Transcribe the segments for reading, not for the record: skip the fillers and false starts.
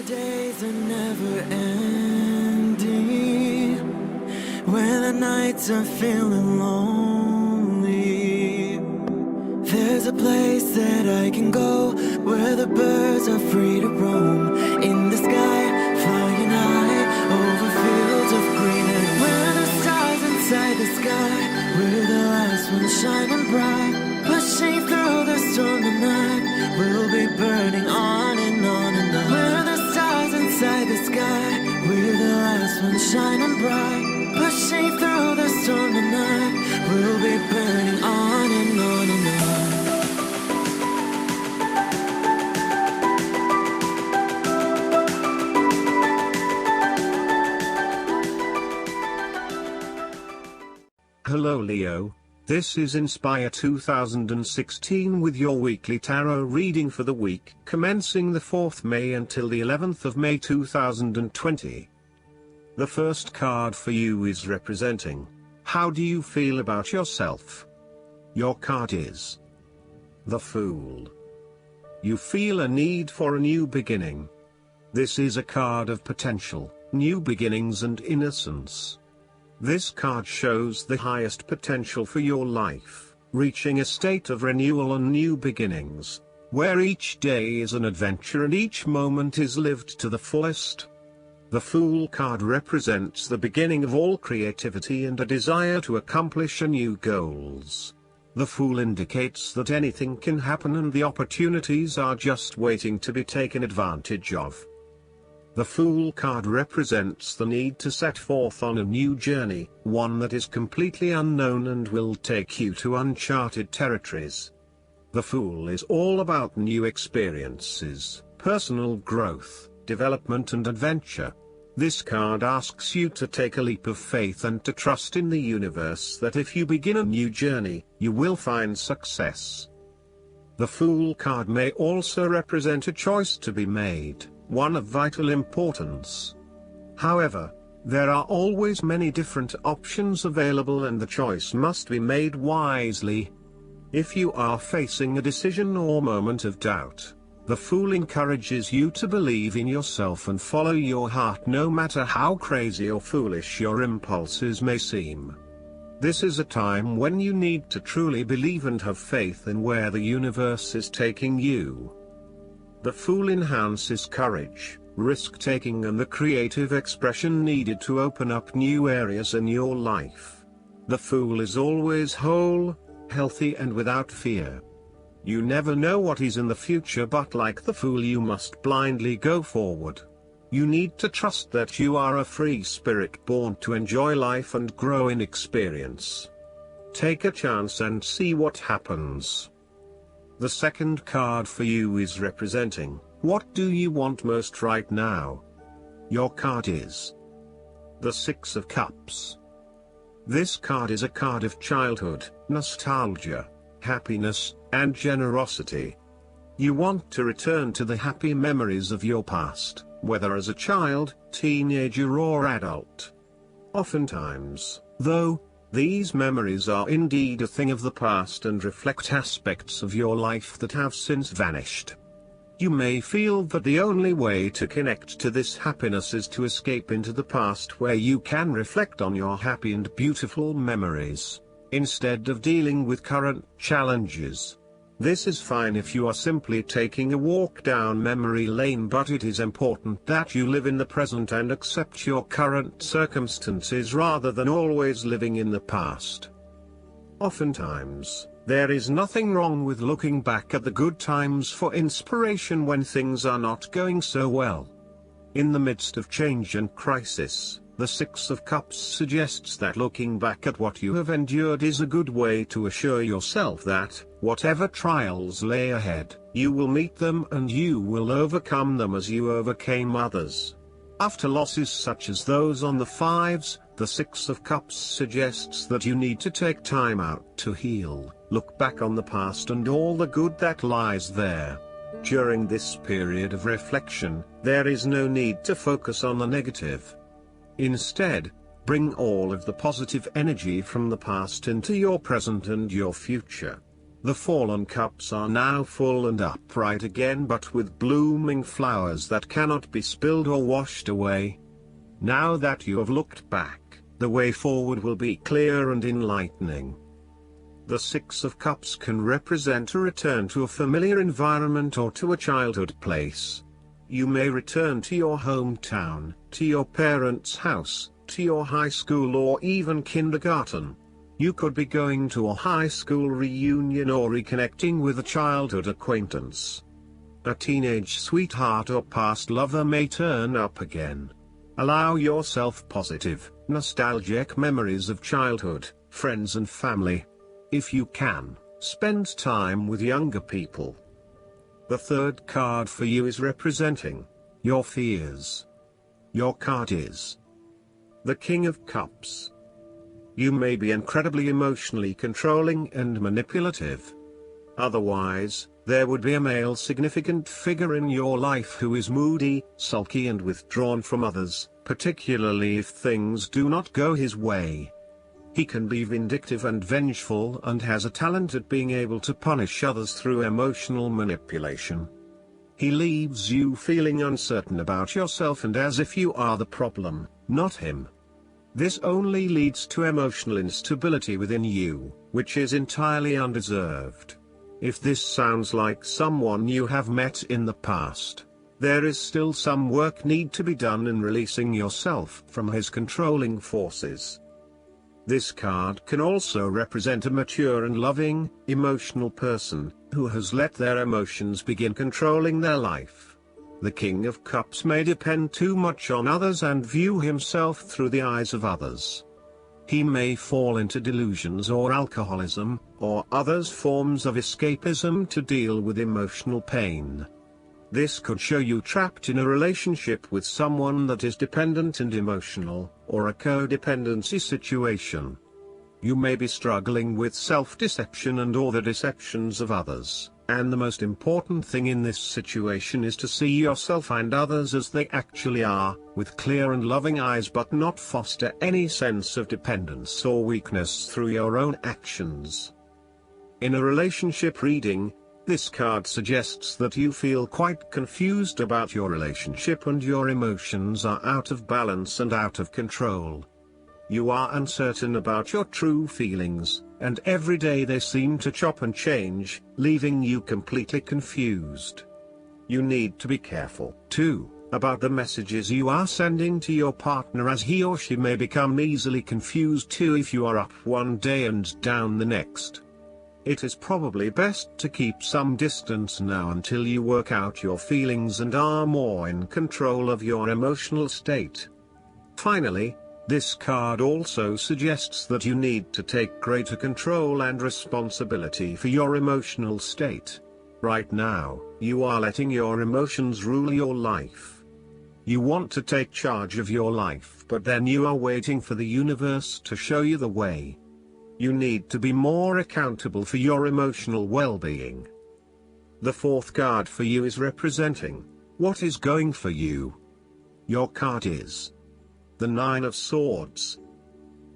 days are never ending, when the nights are feeling lonely, there's a place that I can go, where the birds are free to roam, in the sky, flying high, over fields of green, and where the stars inside the sky, we're the last ones shining bright, pushing through the storm tonight, we'll be burning on and on and on. We're the stars inside the sky, we're the last ones shining bright, pushing through the storm tonight, we'll be burning on and on and on. Hello Leo, this is Inspire 2016 with your weekly tarot reading for the week commencing the 4th May until the 11th of May 2020. The first card for you is representing, how do you feel about yourself? Your card is the Fool. You feel a need for a new beginning. This is a card of potential, new beginnings and innocence. This card shows the highest potential for your life, reaching a state of renewal and new beginnings, where each day is an adventure and each moment is lived to the fullest. The Fool card represents the beginning of all creativity and a desire to accomplish new goals. The Fool indicates that anything can happen and the opportunities are just waiting to be taken advantage of. The Fool card represents the need to set forth on a new journey, one that is completely unknown and will take you to uncharted territories. The Fool is all about new experiences, personal growth, development and adventure. This card asks you to take a leap of faith and to trust in the universe that if you begin a new journey, you will find success. The Fool card may also represent a choice to be made, one of vital importance. However, there are always many different options available and the choice must be made wisely. If you are facing a decision or moment of doubt, the Fool encourages you to believe in yourself and follow your heart no matter how crazy or foolish your impulses may seem. This is a time when you need to truly believe and have faith in where the universe is taking you. The Fool enhances courage, risk-taking and the creative expression needed to open up new areas in your life. The Fool is always whole, healthy and without fear. You never know what is in the future, but like the Fool you must blindly go forward. You need to trust that you are a free spirit born to enjoy life and grow in experience. Take a chance and see what happens. The second card for you is representing, what do you want most right now? Your card is the Six of Cups. This card is a card of childhood, nostalgia, happiness, and generosity. You want to return to the happy memories of your past, whether as a child, teenager or adult. Oftentimes, though, these memories are indeed a thing of the past and reflect aspects of your life that have since vanished. You may feel that the only way to connect to this happiness is to escape into the past where you can reflect on your happy and beautiful memories, instead of dealing with current challenges. This is fine if you are simply taking a walk down memory lane, but it is important that you live in the present and accept your current circumstances rather than always living in the past. Oftentimes, there is nothing wrong with looking back at the good times for inspiration when things are not going so well. In the midst of change and crisis, the Six of Cups suggests that looking back at what you have endured is a good way to assure yourself that, whatever trials lay ahead, you will meet them and you will overcome them as you overcame others. After losses such as those on the Fives, the Six of Cups suggests that you need to take time out to heal, look back on the past and all the good that lies there. During this period of reflection, there is no need to focus on the negative. Instead, bring all of the positive energy from the past into your present and your future. The fallen cups are now full and upright again, but with blooming flowers that cannot be spilled or washed away. Now that you have looked back, the way forward will be clear and enlightening. The Six of Cups can represent a return to a familiar environment or to a childhood place. You may return to your hometown, to your parents' house, to your high school or even kindergarten. You could be going to a high school reunion or reconnecting with a childhood acquaintance. A teenage sweetheart or past lover may turn up again. Allow yourself positive, nostalgic memories of childhood, friends and family. If you can, spend time with younger people. The third card for you is representing your fears. Your card is the King of Cups. You may be incredibly emotionally controlling and manipulative. Otherwise, there would be a male significant figure in your life who is moody, sulky and withdrawn from others, particularly if things do not go his way. He can be vindictive and vengeful and has a talent at being able to punish others through emotional manipulation. He leaves you feeling uncertain about yourself and as if you are the problem, not him. This only leads to emotional instability within you, which is entirely undeserved. If this sounds like someone you have met in the past, there is still some work need to be done in releasing yourself from his controlling forces. This card can also represent a mature and loving, emotional person, who has let their emotions begin controlling their life. The King of Cups may depend too much on others and view himself through the eyes of others. He may fall into delusions or alcoholism, or other forms of escapism to deal with emotional pain. This could show you trapped in a relationship with someone that is dependent and emotional, or a codependency situation. You may be struggling with self-deception and or the deceptions of others, and the most important thing in this situation is to see yourself and others as they actually are, with clear and loving eyes, but not foster any sense of dependence or weakness through your own actions. In a relationship reading, this card suggests that you feel quite confused about your relationship and your emotions are out of balance and out of control. You are uncertain about your true feelings, and every day they seem to chop and change, leaving you completely confused. You need to be careful, too, about the messages you are sending to your partner, as he or she may become easily confused too if you are up one day and down the next. It is probably best to keep some distance now until you work out your feelings and are more in control of your emotional state. Finally, this card also suggests that you need to take greater control and responsibility for your emotional state. Right now, you are letting your emotions rule your life. You want to take charge of your life, but then you are waiting for the universe to show you the way. You need to be more accountable for your emotional well-being. The fourth card for you is representing what is going for you. Your card is the Nine of Swords.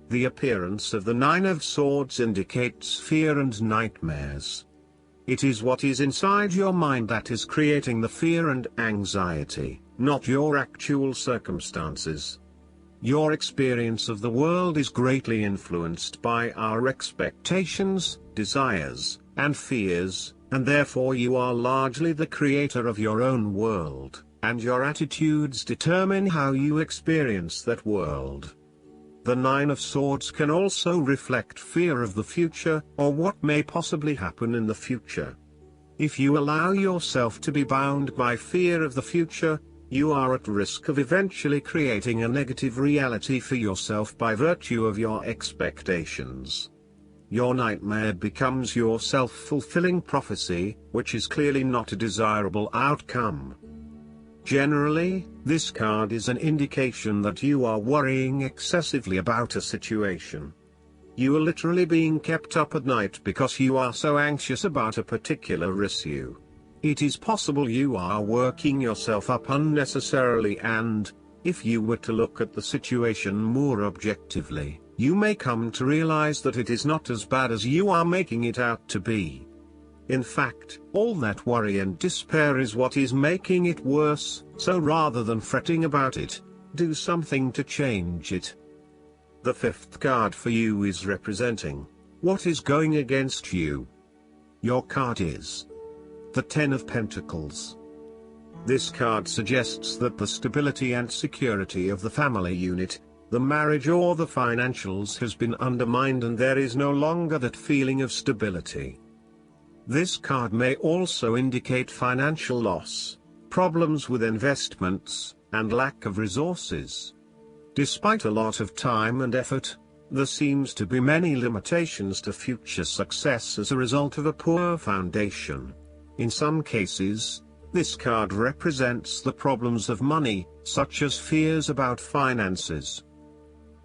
The appearance of the Nine of Swords indicates fear and nightmares. It is what is inside your mind that is creating the fear and anxiety, not your actual circumstances. Your experience of the world is greatly influenced by our expectations, desires, and fears, and therefore you are largely the creator of your own world, and your attitudes determine how you experience that world. The Nine of Swords can also reflect fear of the future, or what may possibly happen in the future. If you allow yourself to be bound by fear of the future, you are at risk of eventually creating a negative reality for yourself by virtue of your expectations. Your nightmare becomes your self-fulfilling prophecy, which is clearly not a desirable outcome. Generally, this card is an indication that you are worrying excessively about a situation. You are literally being kept up at night because you are so anxious about a particular issue. It is possible you are working yourself up unnecessarily, and, if you were to look at the situation more objectively, you may come to realize that it is not as bad as you are making it out to be. In fact, all that worry and despair is what is making it worse, so rather than fretting about it, do something to change it. The fifth card for you is representing what is going against you. Your card is the Ten of Pentacles. This card suggests that the stability and security of the family unit, the marriage or the financials has been undermined and there is no longer that feeling of stability. This card may also indicate financial loss, problems with investments, and lack of resources. Despite a lot of time and effort, there seems to be many limitations to future success as a result of a poor foundation. In some cases, this card represents the problems of money, such as fears about finances.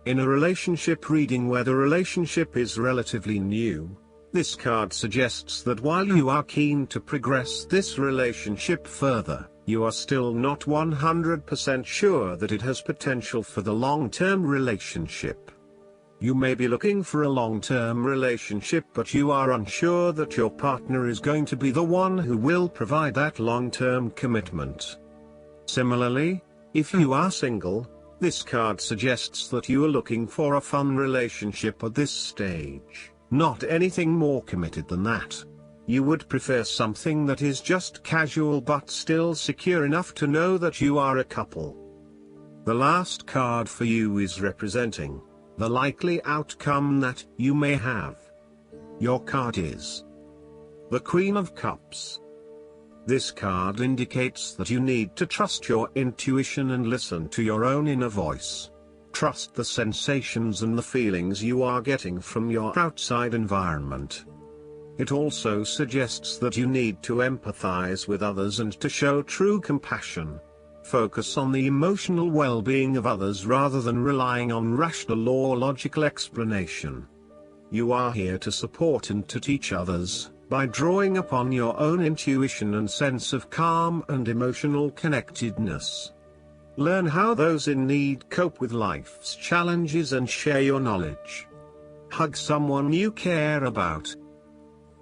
In a relationship reading where the relationship is relatively new, this card suggests that while you are keen to progress this relationship further, you are still not 100% sure that it has potential for the long-term relationship. You may be looking for a long-term relationship, but you are unsure that your partner is going to be the one who will provide that long-term commitment. Similarly, if you are single, this card suggests that you are looking for a fun relationship at this stage. Not anything more committed than that. You would prefer something that is just casual but still secure enough to know that you are a couple. The last card for you is representing the likely outcome that you may have. Your card is the Queen of Cups. This card indicates that you need to trust your intuition and listen to your own inner voice. Trust the sensations and the feelings you are getting from your outside environment. It also suggests that you need to empathize with others and to show true compassion. Focus on the emotional well-being of others rather than relying on rational or logical explanation. You are here to support and to teach others, by drawing upon your own intuition and sense of calm and emotional connectedness. Learn how those in need cope with life's challenges and share your knowledge. Hug someone you care about.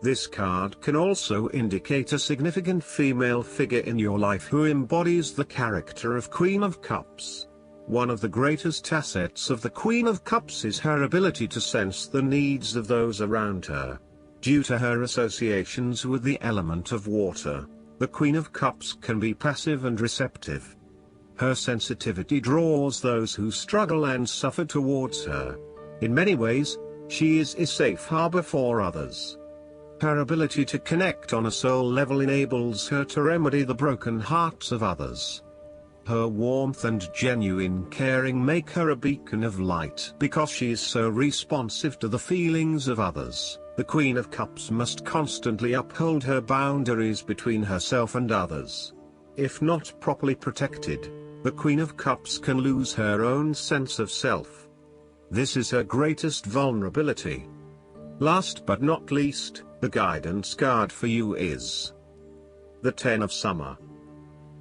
This card can also indicate a significant female figure in your life who embodies the character of Queen of Cups. One of the greatest assets of the Queen of Cups is her ability to sense the needs of those around her. Due to her associations with the element of water, the Queen of Cups can be passive and receptive. Her sensitivity draws those who struggle and suffer towards her. In many ways, she is a safe harbor for others. Her ability to connect on a soul level enables her to remedy the broken hearts of others. Her warmth and genuine caring make her a beacon of light. Because she is so responsive to the feelings of others, the Queen of Cups must constantly uphold her boundaries between herself and others. If not properly protected, the Queen of Cups can lose her own sense of self. This is her greatest vulnerability. Last but not least, the guidance card for you is the Ten of Summer.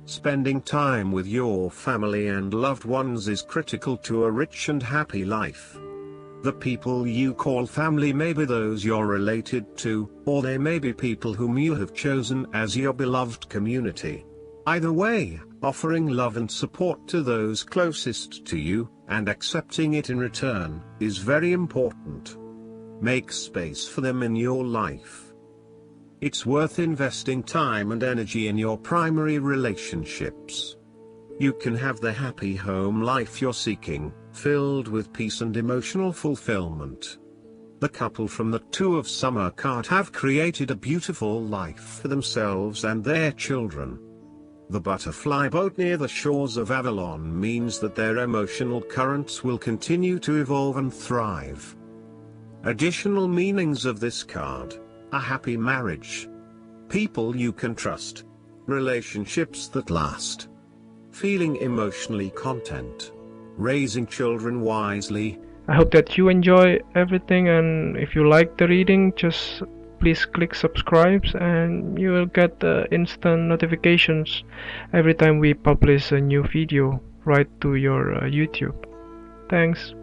Spending time with your family and loved ones is critical to a rich and happy life. The people you call family may be those you're related to, or they may be people whom you have chosen as your beloved community. Either way, offering love and support to those closest to you, and accepting it in return, is very important. Make space for them in your life. It's worth investing time and energy in your primary relationships. You can have the happy home life you're seeking, filled with peace and emotional fulfillment. The couple from the Two of Summer card have created a beautiful life for themselves and their children. The butterfly boat near the shores of Avalon means that their emotional currents will continue to evolve and thrive. Additional meanings of this card: a happy marriage, people you can trust, relationships that last, feeling emotionally content, raising children wisely. I hope that you enjoy everything, and if you like the reading, just please click subscribe and you will get instant notifications every time we publish a new video right to your YouTube. Thanks.